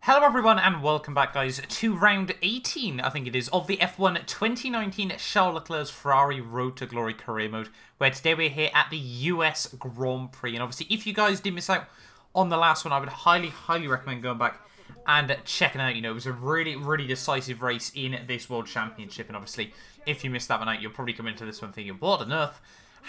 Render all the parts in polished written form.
Hello everyone and welcome back guys to round 18, I think it is, of the F1 2019 Charles Leclerc's Ferrari Road to Glory career mode, where today we're here at the US Grand Prix. And obviously if you guys did miss out on the last one, I would highly recommend going back and checking out. You know, it was a really decisive race in this World Championship, and obviously if you missed that one out, you'll probably come into this one thinking, what on earth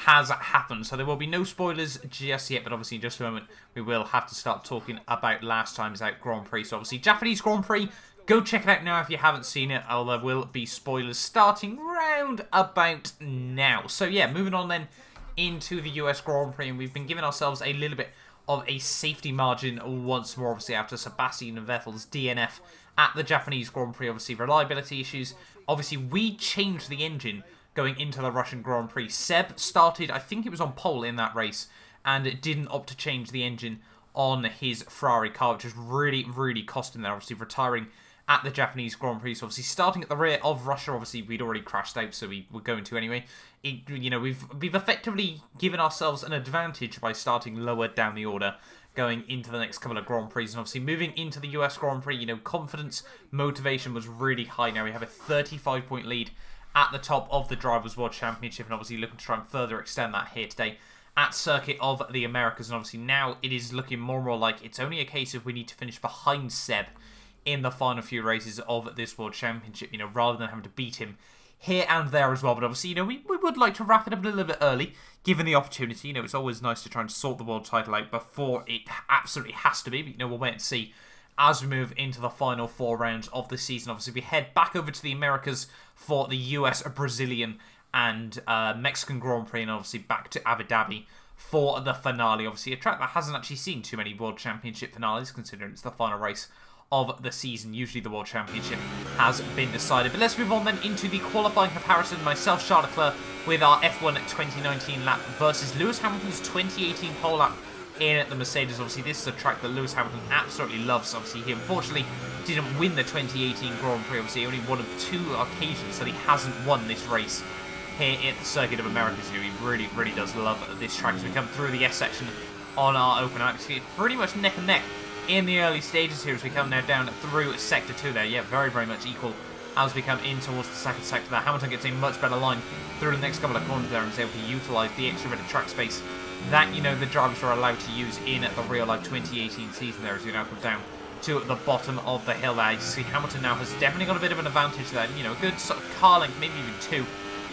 has happened? So there will be no spoilers just yet, but obviously in just a moment we will have to start talking about last time's out Grand Prix. So obviously Japanese Grand Prix, go check it out now if you haven't seen it. There will be spoilers starting round about now. So yeah, moving on then into the US Grand Prix, and we've been giving ourselves a little bit of a safety margin once more, obviously after Sebastian Vettel's DNF at the Japanese Grand Prix. Obviously reliability issues. Obviously we changed the engine going into the Russian Grand Prix. Seb started, I think it was on pole in that race, and it didn't opt to change the engine on his Ferrari car, which was really cost him there, obviously retiring at the Japanese Grand Prix. So obviously starting at the rear of Russia, obviously we'd already crashed out, so we were going to anyway. You know, we've effectively given ourselves an advantage by starting lower down the order going into the next couple of Grand Prix. And obviously moving into the US Grand Prix, you know, confidence, motivation was really high. Now we have a 35-point lead at the top of the Drivers' World Championship, and obviously looking to try and further extend that here today at Circuit of the Americas. And obviously now it is looking more and more like it's only a case of we need to finish behind Seb in the final few races of this World Championship, you know, rather than having to beat him here and there as well. But obviously, you know, we would like to wrap it up a little bit early, given the opportunity. You know, it's always nice to try and sort the world title out before it absolutely has to be, but, you know, we'll wait and see as we move into the final 4 rounds of the season. Obviously, we head back over to the Americas for the US, Brazilian, and Mexican Grand Prix, and obviously back to Abu Dhabi for the finale. Obviously, a track that hasn't actually seen too many World Championship finales, considering it's the final race of the season. Usually the World Championship has been decided. But let's move on then into the qualifying comparison. Myself, Charles Leclerc, with our F1 2019 lap versus Lewis Hamilton's 2018 pole lap in the Mercedes. Obviously, this is a track that Lewis Hamilton absolutely loves. Obviously, he unfortunately didn't win the 2018 Grand Prix. Obviously, only one of 2 occasions that he hasn't won this race here at the Circuit of Americas. He really does love this track. As we come through the S section on our open, actually pretty much neck and neck in the early stages here as we come now down through Sector 2 there. Yeah, very much equal as we come in towards the second sector there. Hamilton gets a much better line through the next couple of corners there and is able to utilise the extra bit of track space that, you know, the drivers are allowed to use in the real-life 2018 season there as we now come down to the bottom of the hill there. You see Hamilton now has definitely got a bit of an advantage there, you know, a good sort of car length, maybe even 2,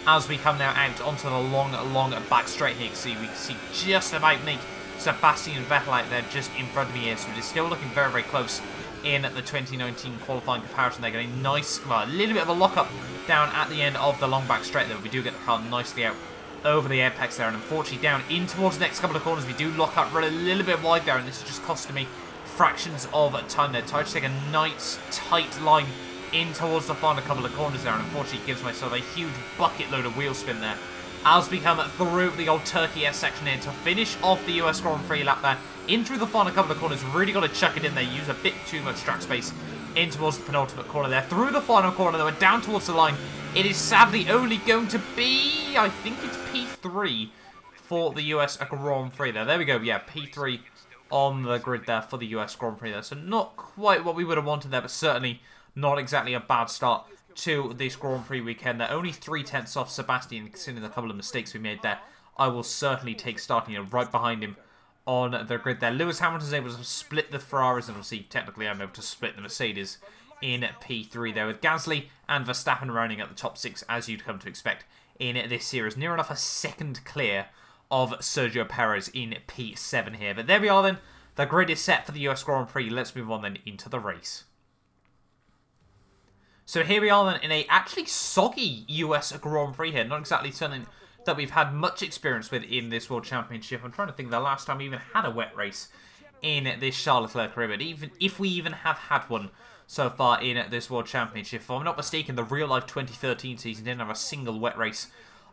as we come now out onto the long back straight here. We can see just about make Sebastian Vettel out there just in front of me here, so it is still looking very close in the 2019 qualifying comparison. They're getting nice, well, a little bit of a lock-up down at the end of the long back straight there. We do get the car nicely out over the apex there, and unfortunately down in towards the next couple of corners we do lock up, run a little bit wide there, and this is just costing me fractions of time there. Tried to take a nice tight line in towards the final couple of corners there, and unfortunately gives myself a huge bucket load of wheel spin there as we come through the old Turkey S section here to finish off the US Grand Prix lap there. In through the final couple of corners, really got to chuck it in there, use a bit too much track space in towards the penultimate corner there. Through the final corner, they were down towards the line. It is sadly only going to be, I think it's P3 for the US Grand Prix there. There we go, yeah, P3 on the grid there for the US Grand Prix there. So not quite what we would have wanted there, but certainly not exactly a bad start to this Grand Prix weekend. They're only 3/10 off Sebastian, considering the couple of mistakes we made there. I will certainly take starting right behind him on the grid there. Lewis Hamilton is able to split the Ferraris, and obviously technically I'm able to split the Mercedes in P3 there, with Gasly and Verstappen running at the top 6 as you'd come to expect in this series. Near enough a second clear of Sergio Perez in P7 here. But there we are then. The grid is set for the US Grand Prix. Let's move on then into the race. So here we are then in a actually soggy US Grand Prix here. Not exactly something that we've had much experience with in this World Championship. I'm trying to think the last time we even had a wet race in this Charles Leclerc career, but even if we even have had one so far in this World Championship. If I'm not mistaken, the real-life 2013 season didn't have a single wet race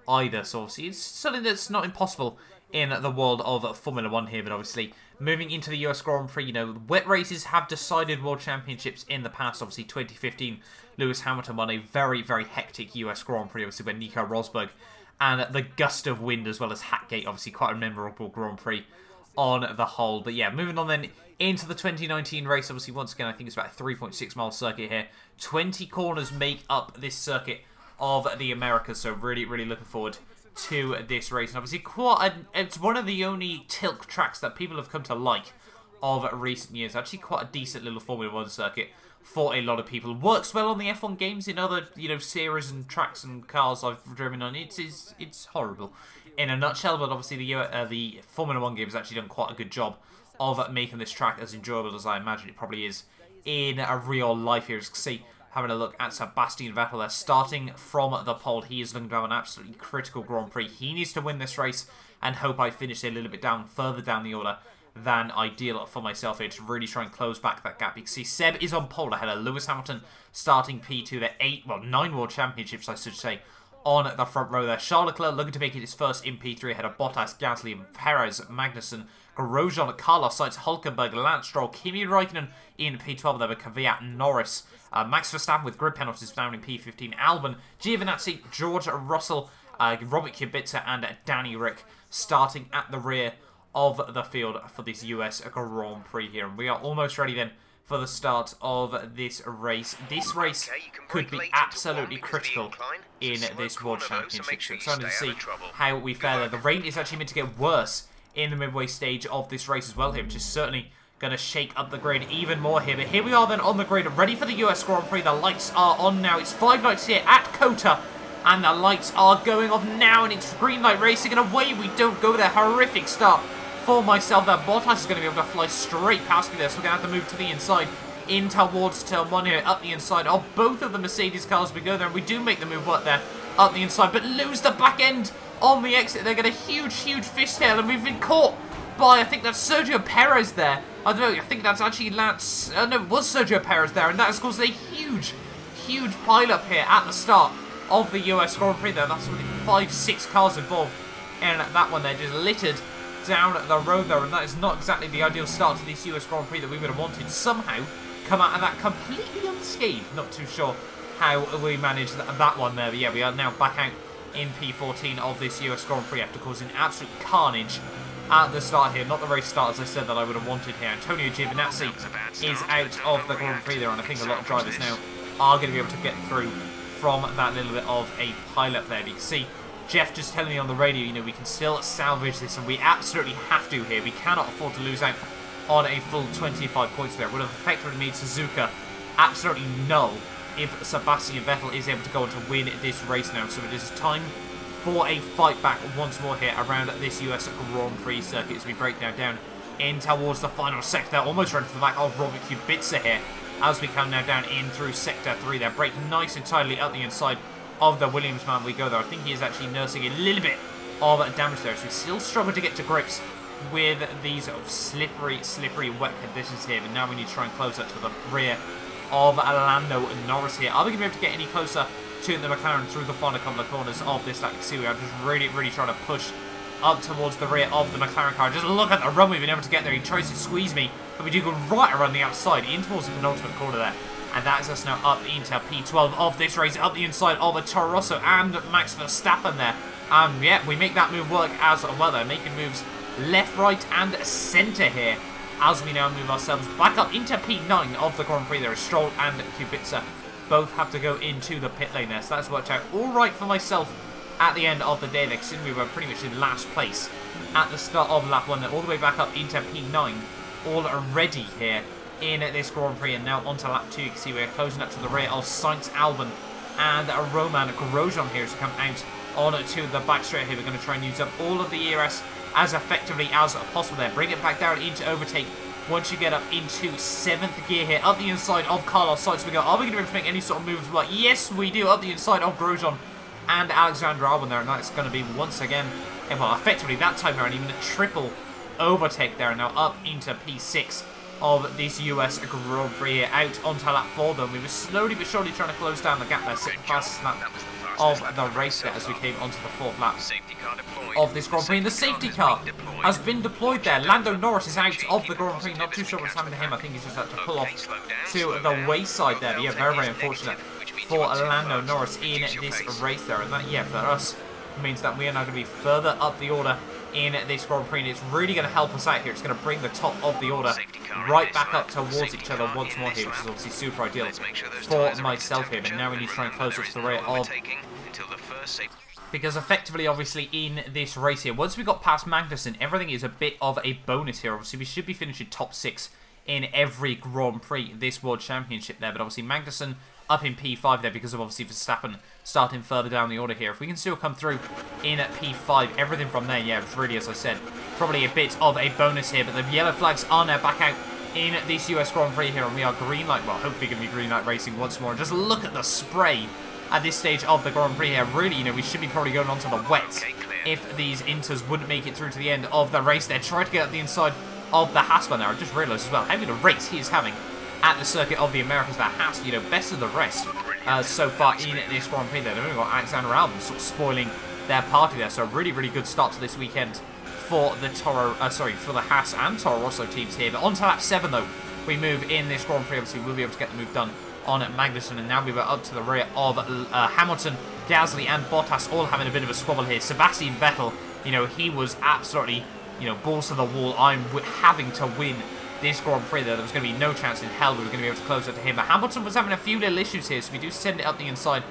either, so obviously it's something that's not impossible in the world of Formula 1 here. But obviously, moving into the US Grand Prix, you know, wet races have decided World Championships in the past. Obviously, 2015, Lewis Hamilton won a very hectic US Grand Prix, obviously, when Nico Rosberg and the gust of wind as well as Hatgate, obviously quite a memorable Grand Prix on the whole. But yeah, moving on then into the 2019 race. Obviously, once again, I think it's about a 3.6 mile circuit here. 20 corners make up this circuit of the Americas, so really, really looking forward to this race. And obviously, it's one of the only tilt tracks that people have come to like of recent years. Actually, quite a decent little Formula 1 circuit for a lot of people. Works well on the F1 games. In other, series and tracks and cars I've driven on, it's horrible in a nutshell. But obviously, the Formula 1 game has actually done quite a good job of making this track as enjoyable as I imagine it probably is in a real life here. As you can see, having a look at Sebastian Vettel there, starting from the pole. He is looking to have an absolutely critical Grand Prix. He needs to win this race and hope I finish a little bit further down the order than ideal for myself here to really try and close back that gap. You can see Seb is on pole ahead of Lewis Hamilton, starting P2. They're 9 World Championships, I should say, on the front row there. Charles Leclerc looking to make it his first in P3 ahead of Bottas, Gasly, Perez, Magnussen, Grosjean, Carlos Sainz, Hulkenberg, Lance Stroll, Kimi Räikkönen in P12 there with Kvyat, Norris, Max Verstappen with grid penalties down in P15, Albon, Giovinazzi, George Russell, Robert Kubica and Danny Rick starting at the rear of the field for this US Grand Prix here. And we are almost ready then for the start of this race. This race could be absolutely critical in this World Championship. So excited to see how we fare there. The rain is actually meant to get worse in the midway stage of this race as well here, which is certainly going to shake up the grid even more here. But here we are then on the grid, ready for the US Grand Prix. The lights are on now. It's 5 lights here at COTA, and the lights are going off now, and it's green light racing, and away we don't go there. Horrific start for myself there. Bottas is going to be able to fly straight past me there, so we're going to have to move to the inside in towards turn 1 here, up the inside of both of the Mercedes cars. We go there, and we do make the move work there, up the inside, but lose the back end on the exit. They get a huge fishtail, and we've been caught by, I think that's Sergio Perez there. I don't know, I think that's actually Lance, no, it was Sergio Perez there, and that has caused a huge pile-up here at the start of the US Grand Prix there. That's 5-6 cars involved in that one there, just littered down the road there, and that is not exactly the ideal start to this US Grand Prix that we would have wanted. Somehow come out of that completely unscathed. Not too sure how we managed that one there, but yeah, we are now back out in P14 of this US Grand Prix after causing absolute carnage at the start here. Not the race start, as I said, that I would have wanted here. Antonio Giovinazzi is out of the Grand Prix there, and I think a lot of drivers now are going to be able to get through from that little bit of a pile-up there. But you can see Jeff just telling me on the radio, we can still salvage this, and we absolutely have to here. We cannot afford to lose out on a full 25 points there. It would have effectively made Suzuka absolutely null if Sebastian Vettel is able to go on to win this race now. So it is time for a fight back once more here around this US Grand Prix circuit as we break now down in towards the final sector. Almost running to the back of Robert Kubica here as we come now down in through sector 3 there. Break nice and tightly up the inside of the Williams man we go there. I think he is actually nursing a little bit of damage there, so we still struggle to get to grips with these slippery wet conditions here. But now we need to try and close up to the rear of Lando Norris here. Are we going to be able to get any closer to the McLaren through the final couple of corners of this lap? You see, we are just really trying to push up towards the rear of the McLaren car. Just look at the run we've been able to get there. He tries to squeeze me, but we do go right around the outside in towards the penultimate corner there. And that is us now up into P12 of this race, up the inside of a Toro Rosso and Max Verstappen there. And yeah, we make that move work as well there, making moves left, right and centre here as we now move ourselves back up into P9 of the Grand Prix there. Stroll and Kubica both have to go into the pit lane there, so that's worked out alright for myself at the end of the day there, considering we were pretty much in last place at the start of lap 1 there, all the way back up into P9 already here in this Grand Prix. And now onto lap 2, you can see we're closing up to the rear of Sainz, Albon and Roman Grosjean here to come out onto the back straight here. We're going to try and use up all of the ERS as effectively as possible there. Bring it back down into overtake once you get up into 7th gear here. Up the inside of Carlos Sainz we go. Are we going to be able to make any sort of moves? Well, yes, we do. Up the inside of Grosjean and Alexander Albon there. And that's going to be once again, well, effectively that time around, even a triple overtake there. And now up into P6 of this US Grand Prix here. Out onto lap 4 though. We were slowly but surely trying to close down the gap there. Second fastest lap of the race there as we came onto the 4th lap of this Grand Prix. And the safety car has been deployed there. Lando Norris is out of the Grand Prix. Not too sure what's happened to him. I think he's just had to pull off to the wayside there. But yeah, very unfortunate for Lando Norris in this race there. And that, yeah, for us, means that we are now going to be further up the order in this Grand Prix, and it's really going to help us out here. It's going to bring the top of the order right back up towards each other once more here, which is obviously super ideal for myself here. But now we need to try and close up to the rear of... Because effectively, obviously, in this race here, once we got past Magnussen, everything is a bit of a bonus here. Obviously, we should be finishing top 6 in every Grand Prix this World Championship there. But obviously, Magnussen up in P5 there because of obviously Verstappen starting further down the order here. If we can still come through in P5, everything from there, yeah, it's really, as I said, probably a bit of a bonus here. But the yellow flags are now back out in this US Grand Prix here, and we are green light, well, hopefully going to be green light racing once more. And just look at the spray at this stage of the Grand Prix here. Really, you know, we should be probably going on to the wet if these Inters wouldn't make it through to the end of the race. They're trying to get up the inside of the Haas now. I just realised as well how good a race he is having at the circuit of the Americas. That Haas, you know, best of the rest so far in this Grand Prix there. They've only got Alexander Albon sort of spoiling their party there. So a really, really good start to this weekend for the for the Haas and Toro Rosso teams here. But on to lap 7 though, we move in this Grand Prix. Obviously, we'll be able to get the move done on Magnussen, and now we were up to the rear of Hamilton, Gasly, and Bottas, all having a bit of a squabble here. Sebastian Vettel, you know, he was absolutely, you know, balls to the wall. I'm having to win this Grand Prix there. There was going to be no chance in hell we were going to be able to close it to him. But Hamilton was having a few little issues here, so we do send it up the inside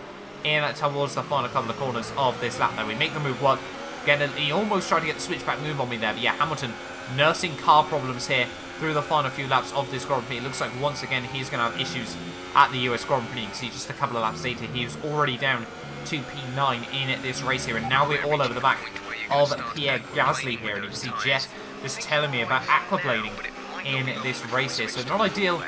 in towards the final couple of corners of this lap. Now we make the move work. He almost tried to get the switchback move on me there, but yeah, Hamilton nursing car problems here through the final few laps of this Grand Prix. It looks like once again he's going to have issues at the US Grand Prix. You can see just a couple of laps later he was already down to P9 in this race here, and now we're all over the back of Pierre Gasly here, and you can see Jeff just telling me about aquaplaning in this race here. So not ideal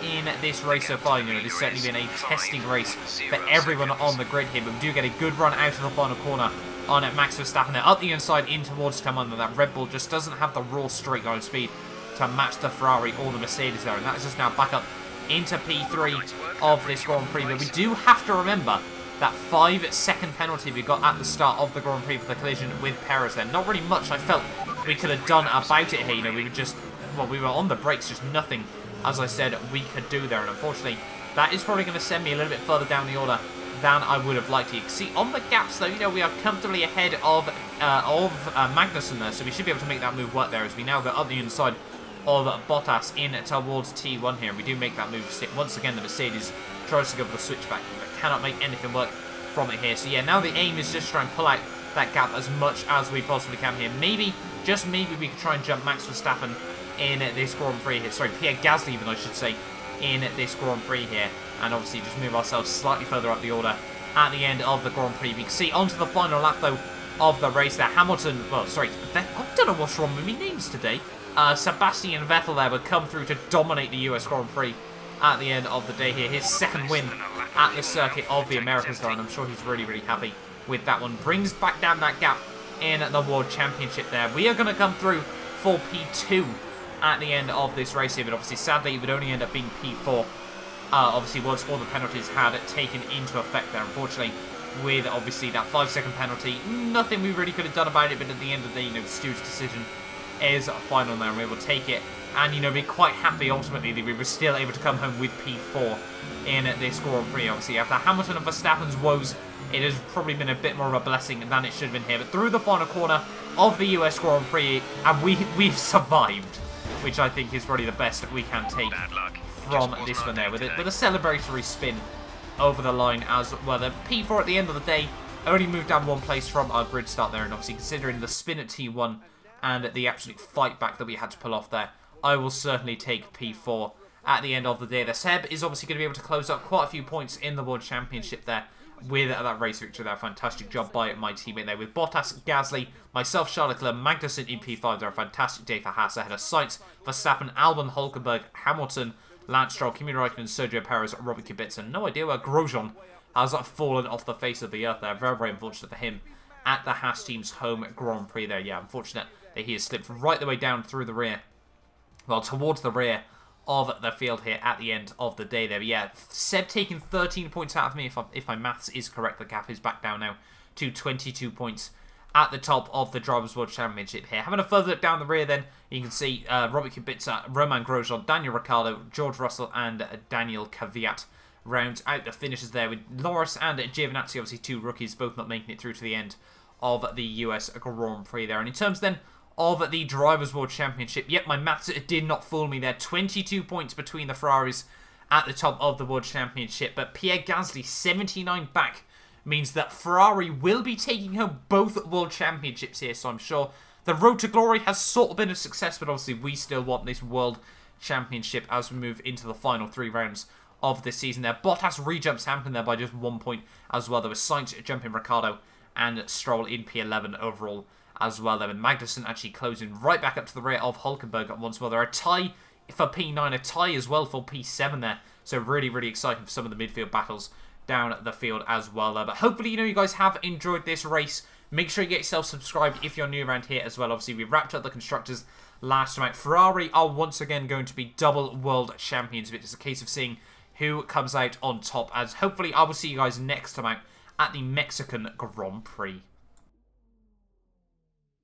in this race so far. You know, this has certainly been a testing race for everyone on the grid here, but we do get a good run out of the final corner on Max Verstappen there, up the inside in towards Commando. That Red Bull just doesn't have the raw straight line speed to match the Ferrari or the Mercedes there, and that is just now back up into P3 of this Grand Prix. But we do have to remember that 5-second penalty we got at the start of the Grand Prix for the collision with Perez there. Not really much I felt we could have done about it here. You know, we were just, well, we were on the brakes, just nothing, as I said, we could do there. And unfortunately, that is probably going to send me a little bit further down the order than I would have liked. You can see on the gaps though, you know, we are comfortably ahead of Magnussen there, so we should be able to make that move work there as we now go up the inside of Bottas in towards T1 here. We do make that move stick. Once again, the Mercedes tries to go for the switchback, but cannot make anything work from it here. So yeah, now the aim is just try and pull out that gap as much as we possibly can here. Maybe, just maybe, we could try and jump Max Verstappen in this Grand Prix here. Sorry, Pierre Gasly even, I should say, in this Grand Prix here. And obviously just move ourselves slightly further up the order at the end of the Grand Prix. We can see onto the final lap though of the race there. Hamilton, well, sorry, I don't know what's wrong with me names today. Sebastian Vettel there would come through to dominate the US Grand Prix at the end of the day here. His second win at the circuit of the Americas there, and I'm sure he's really, really happy with that one. Brings back down that gap in the World Championship there. We are going to come through for P2 at the end of this race here, but obviously, sadly, it would only end up being P4. Obviously, once all the penalties had taken into effect there, unfortunately, with obviously that 5-second penalty, nothing we really could have done about it, but at the end of the day, you know, Stu's decision is final now, and we will take it, and, you know, be quite happy ultimately that we were still able to come home with P4 in this Grand Prix. Obviously, after Hamilton and Verstappen's woes, it has probably been a bit more of a blessing than it should have been here, but through the final corner of the US Grand Prix, and we've survived, which I think is probably the best that we can take from this one there, with a celebratory spin over the line as well. The P4 at the end of the day only moved down one place from our grid start there, and obviously considering the spin at T1 and the absolute fight back that we had to pull off there, I will certainly take P4 at the end of the day. The Seb is obviously going to be able to close up quite a few points in the World Championship there with that race victory there. Fantastic job by my teammate there, with Bottas, Gasly, myself, Charles Leclerc, Magnussen in P5 there. A fantastic day for Haas ahead of Sainz, Verstappen, Albon, Hulkenberg, Hamilton, Lance Stroll, Kimi Räikkönen, Sergio Perez, Robert Kubica. No idea where Grosjean has fallen off the face of the earth there. Very, very unfortunate for him at the Haas team's home Grand Prix there. Yeah, unfortunate that he has slipped right the way down through the rear, well, towards the rear of the field here at the end of the day there. But yeah, Seb taking 13 points out of me. If my maths is correct, the gap is back down now to 22 points at the top of the Drivers' World Championship here. Having a further look down the rear then, you can see Robert Kubica, Romain Grosjean, Daniel Ricciardo, George Russell, and Daniel Kvyat rounds out the finishes there, with Norris and Giovinazzi, obviously two rookies, both not making it through to the end of the US Grand Prix there. And in terms then of the Drivers' World Championship, yep, my maths did not fool me there. 22 points between the Ferraris at the top of the World Championship. But Pierre Gasly, 79 back, means that Ferrari will be taking home both World Championships here. So I'm sure the road to glory has sort of been a success, but obviously we still want this World Championship as we move into the final 3 rounds of this season there. Bottas re-jumps Hamilton there by just 1 point as well. There was Sainz jumping Ricciardo and Stroll in P11 overall as well there. And Magnussen actually closing right back up to the rear of Hülkenberg once more. They're a tie for P9, a tie as well for P7 there. So really, really exciting for some of the midfield battles down the field as well there. But hopefully, you guys have enjoyed this race. Make sure you get yourself subscribed if you're new around here as well. Obviously, we wrapped up the constructors last time out. Ferrari are once again going to be double world champions. It's a case of seeing who comes out on top, as hopefully I will see you guys next time out at the Mexican Grand Prix.